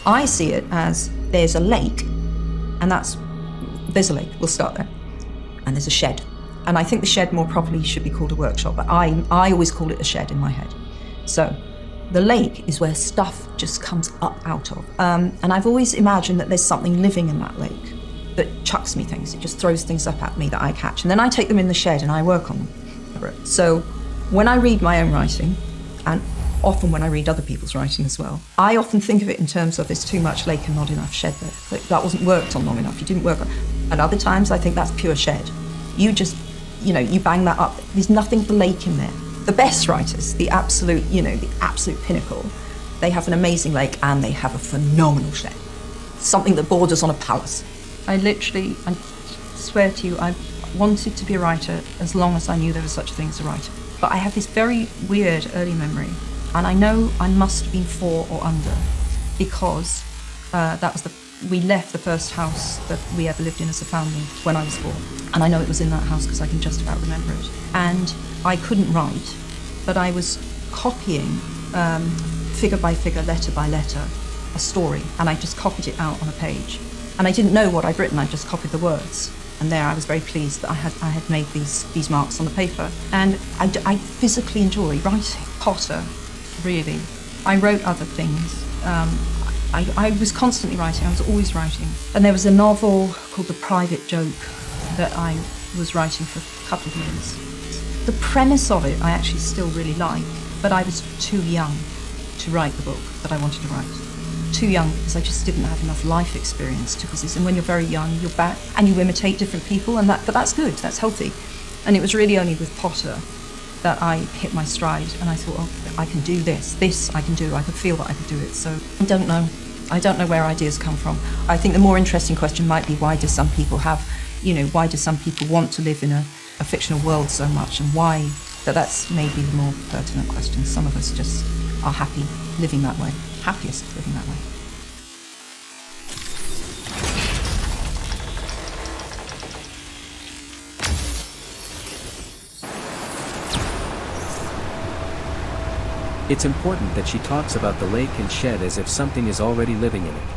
I see it as there's a lake, and there's a lake, we'll start there, and there's a shed. And I think the shed more properly should be called a workshop, but I always call it a shed in my head. So the lake is where stuff just comes up out of. And I've always imagined that there's something living in that lake that chucks me things, it just throws things up at me that I catch. And then I take them in the shed and I work on them. So when I read my own writing, and often when I read other people's writing as well, I often think of it in terms of there's too much lake and not enough shed there. Like, that wasn't worked on long enough, you didn't work on. And other times I think that's pure shed. You just, you bang that up. There's nothing but lake in there. The best writers, the absolute pinnacle, they have an amazing lake and they have a phenomenal shed. Something that borders on a palace. I swear to you, I wanted to be a writer as long as I knew there was such a thing as a writer. But I have this very weird early memory. And I know I must have been 4 or under, because we left the first house that we ever lived in as a family when I was 4. And I know it was in that house because I can just about remember it. And I couldn't write, but I was copying, figure by figure, letter by letter, a story. And I just copied it out on a page. And I didn't know what I'd written, I just copied the words. And there I was very pleased that I had made these marks on the paper. And I physically enjoy writing. Potter. Really. I wrote other things. I was constantly writing, I was always writing. And there was a novel called The Private Joke that I was writing for a couple of years. The premise of it I actually still really like, but I was too young to write the book that I wanted to write. Too young because I just didn't have enough life experience to possess. And when you're very young, you're back and you imitate different people, but that's good, that's healthy. And it was really only with Potter that I hit my stride and I thought, I can do this I can do, I could feel that I could do it. So I don't know where ideas come from. I think the more interesting question might be, why do some people want to live in a fictional world so much, and why? That's maybe the more pertinent question. Some of us just are happy living that way, happiest living that way. It's important that she talks about the lake and shed as if something is already living in it.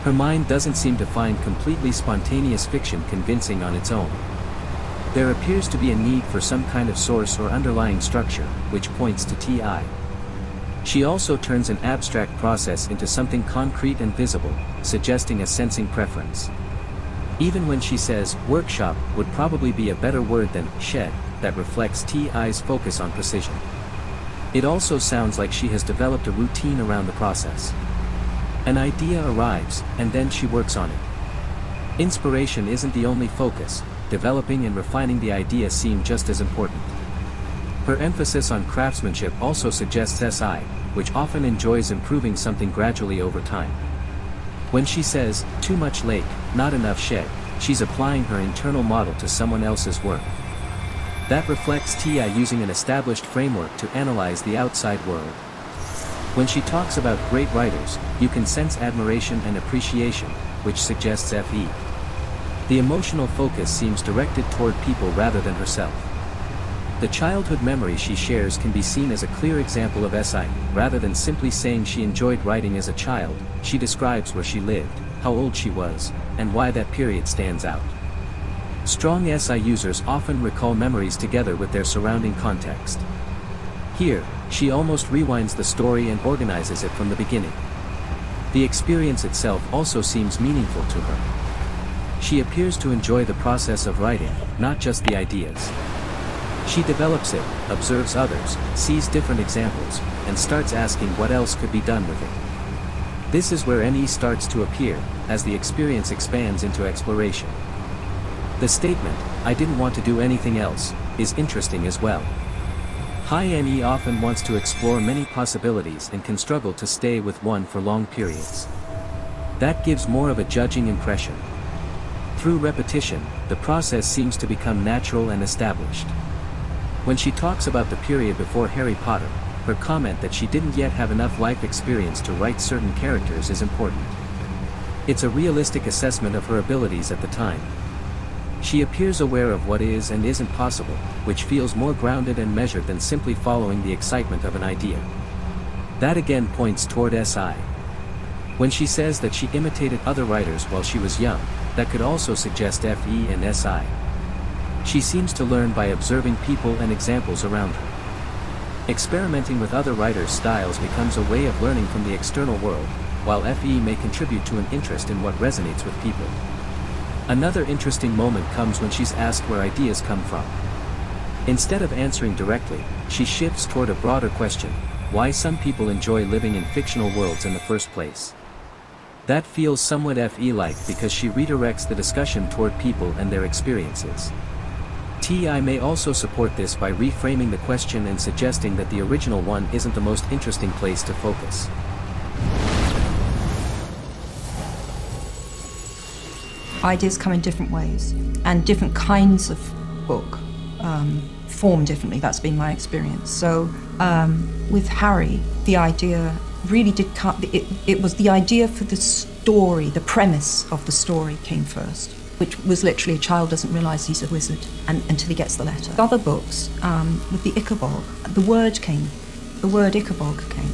Her mind doesn't seem to find completely spontaneous fiction convincing on its own. There appears to be a need for some kind of source or underlying structure, which points to TI. She also turns an abstract process into something concrete and visible, suggesting a sensing preference. Even when she says workshop would probably be a better word than shed, that reflects TI's focus on precision. It also sounds like she has developed a routine around the process. An idea arrives, and then she works on it. Inspiration isn't the only focus, developing and refining the idea seem just as important. Her emphasis on craftsmanship also suggests SI, which often enjoys improving something gradually over time. When she says, too much lake, not enough shed, she's applying her internal model to someone else's work. That reflects TI using an established framework to analyze the outside world. When she talks about great writers, you can sense admiration and appreciation, which suggests FE. The emotional focus seems directed toward people rather than herself. The childhood memory she shares can be seen as a clear example of SI. Rather than simply saying she enjoyed writing as a child, she describes where she lived, how old she was, and why that period stands out. Strong SI users often recall memories together with their surrounding context. Here, she almost rewinds the story and organizes it from the beginning. The experience itself also seems meaningful to her. She appears to enjoy the process of writing, not just the ideas. She develops it, observes others, sees different examples, and starts asking what else could be done with it. This is where NE starts to appear, as the experience expands into exploration. The statement, "I didn't want to do anything else," is interesting as well. High NE often wants to explore many possibilities and can struggle to stay with one for long periods. That gives more of a judging impression. Through repetition, the process seems to become natural and established. When she talks about the period before Harry Potter, her comment that she didn't yet have enough life experience to write certain characters is important. It's a realistic assessment of her abilities at the time. She appears aware of what is and isn't possible, which feels more grounded and measured than simply following the excitement of an idea. That again points toward SI. When she says that she imitated other writers while she was young, that could also suggest FE and SI. She seems to learn by observing people and examples around her. Experimenting with other writers' styles becomes a way of learning from the external world, while FE may contribute to an interest in what resonates with people. Another interesting moment comes when she's asked where ideas come from. Instead of answering directly, she shifts toward a broader question: why some people enjoy living in fictional worlds in the first place. That feels somewhat FE-like because she redirects the discussion toward people and their experiences. TI may also support this by reframing the question and suggesting that the original one isn't the most interesting place to focus. Ideas come in different ways, and different kinds of book form differently. That's been my experience. So with Harry, the idea really did come, it was the idea for the story, the premise of the story came first, which was literally a child doesn't realise he's a wizard until he gets the letter. Other books, with the Ichabod, the word Ichabod came.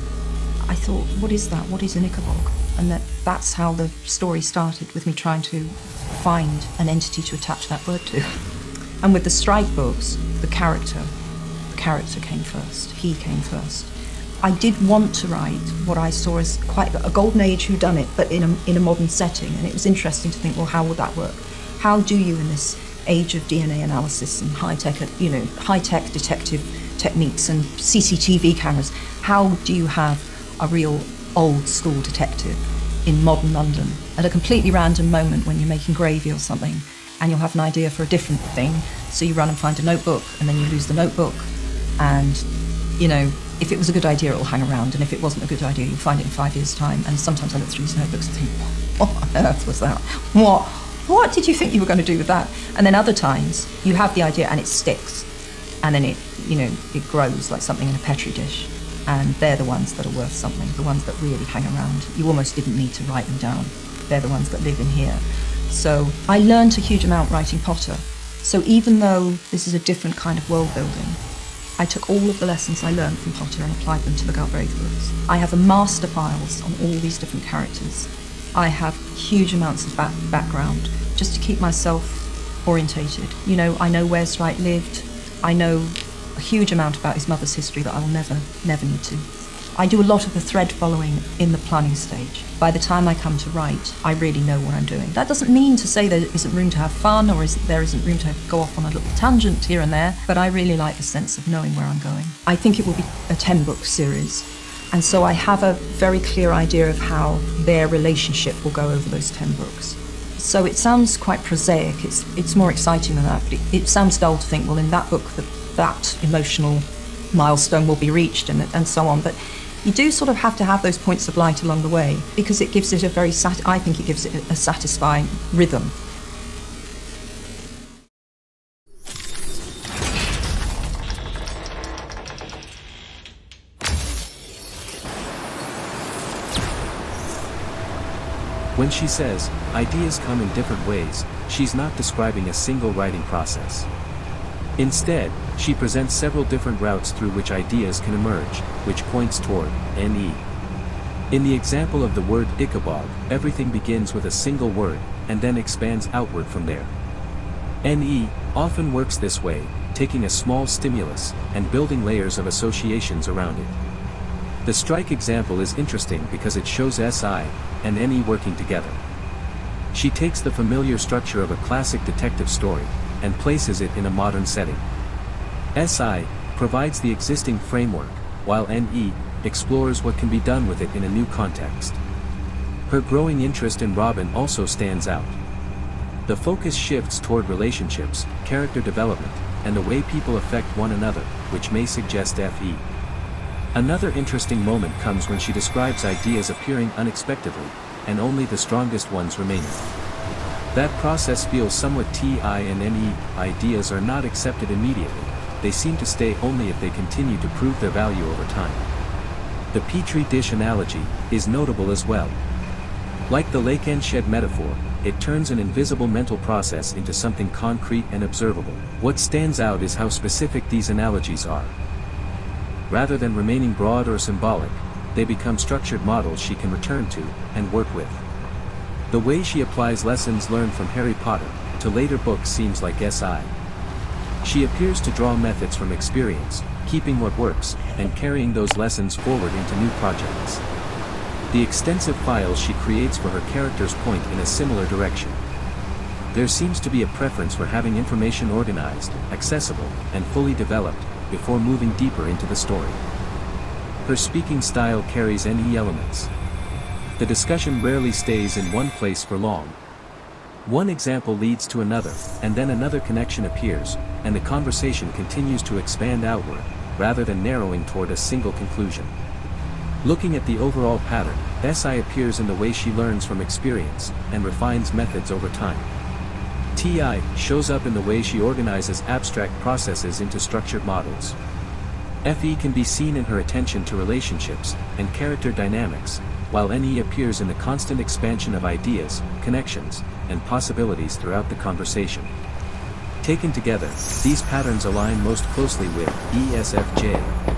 I thought, what is that? What is an Ichabod? And that's how the story started, with me trying to find an entity to attach that word to. And with the Strike books, the character came first. He came first. I did want to write what I saw as quite a golden age whodunit, but in a modern setting. And it was interesting to think, well, how would that work? How do you, in this age of DNA analysis and high-tech detective techniques and CCTV cameras, how do you have a real old-school detective in modern London at a completely random moment when you're making gravy or something, and you'll have an idea for a different thing, so you run and find a notebook, and then you lose the notebook, and, if it was a good idea, it'll hang around, and if it wasn't a good idea, you'll find it in 5 years' time. And sometimes I look through these notebooks and think, what on earth was that? What did you think you were going to do with that? And then other times, you have the idea and it sticks, and then it grows like something in a petri dish. And they're the ones that are worth something, the ones that really hang around. You almost didn't need to write them down. They're the ones that live in here. So I learned a huge amount writing Potter. So even though this is a different kind of world building, I took all of the lessons I learned from Potter and applied them to the Galbraith books. I have a master files on all these different characters. I have huge amounts of background just to keep myself orientated. I know where Strike lived. I know a huge amount about his mother's history that I will never need to. I do a lot of the thread following in the planning stage. By the time I come to write, I really know what I'm doing. That doesn't mean to say there isn't room to have fun or there isn't room to go off on a little tangent here and there, but I really like the sense of knowing where I'm going. I think it will be a 10-book series, and so I have a very clear idea of how their relationship will go over those 10 books. So it sounds quite prosaic, it's more exciting than that, but it sounds dull to think, well, in that book that emotional milestone will be reached and so on, but you do sort of have to have those points of light along the way, because it gives it I think it gives it a satisfying rhythm. When she says, ideas come in different ways, she's not describing a single writing process. Instead, she presents several different routes through which ideas can emerge, which points toward NE. In the example of the word Ichabod, everything begins with a single word, and then expands outward from there. NE often works this way, taking a small stimulus, and building layers of associations around it. The Strike example is interesting because it shows SI and NE working together. She takes the familiar structure of a classic detective story, and places it in a modern setting. SI provides the existing framework, while NE explores what can be done with it in a new context. Her growing interest in Robin also stands out. The focus shifts toward relationships, character development, and the way people affect one another, which may suggest FE. Another interesting moment comes when she describes ideas appearing unexpectedly, and only the strongest ones remaining. That process feels somewhat TINME. Ideas are not accepted immediately, they seem to stay only if they continue to prove their value over time. The petri dish analogy is notable as well. Like the lake and shed metaphor, it turns an invisible mental process into something concrete and observable. What stands out is how specific these analogies are. Rather than remaining broad or symbolic, they become structured models she can return to and work with. The way she applies lessons learned from Harry Potter to later books seems like SI. She appears to draw methods from experience, keeping what works, and carrying those lessons forward into new projects. The extensive files she creates for her characters point in a similar direction. There seems to be a preference for having information organized, accessible, and fully developed, before moving deeper into the story. Her speaking style carries NE elements. The discussion rarely stays in one place for long. One example leads to another, and then another connection appears, and the conversation continues to expand outward, rather than narrowing toward a single conclusion. Looking at the overall pattern, SI appears in the way she learns from experience, and refines methods over time. TI shows up in the way she organizes abstract processes into structured models. FE can be seen in her attention to relationships and character dynamics, while NE appears in the constant expansion of ideas, connections, and possibilities throughout the conversation. Taken together, these patterns align most closely with ESFJ.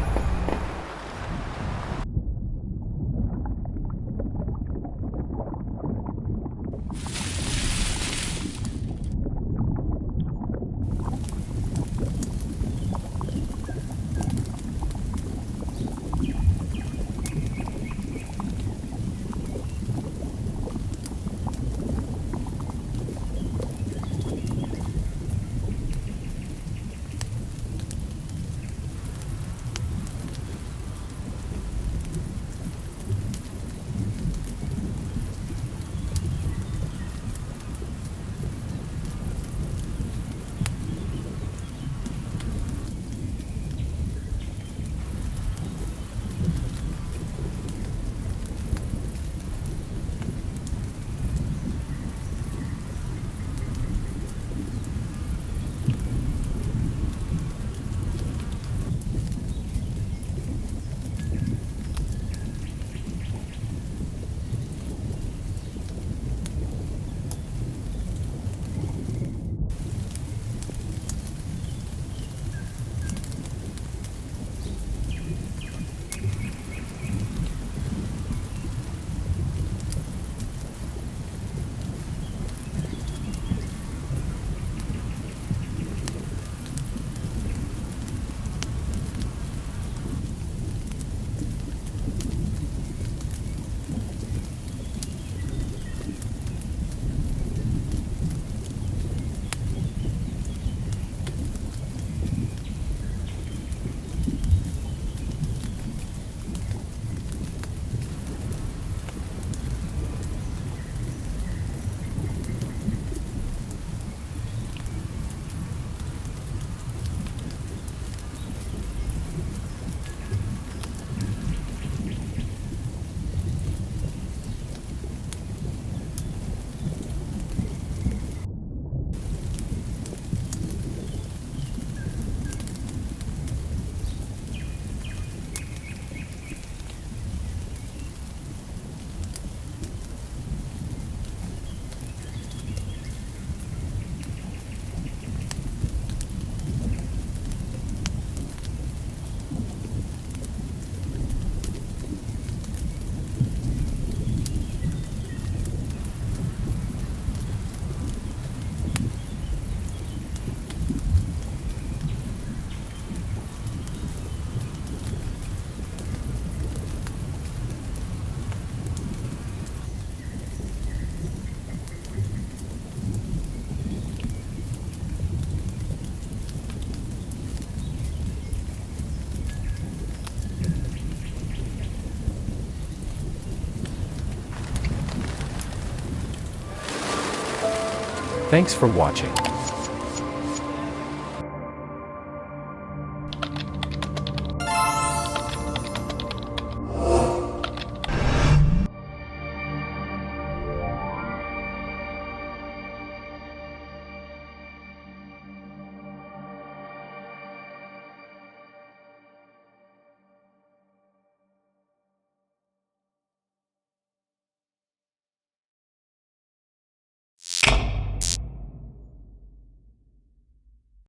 Thanks for watching.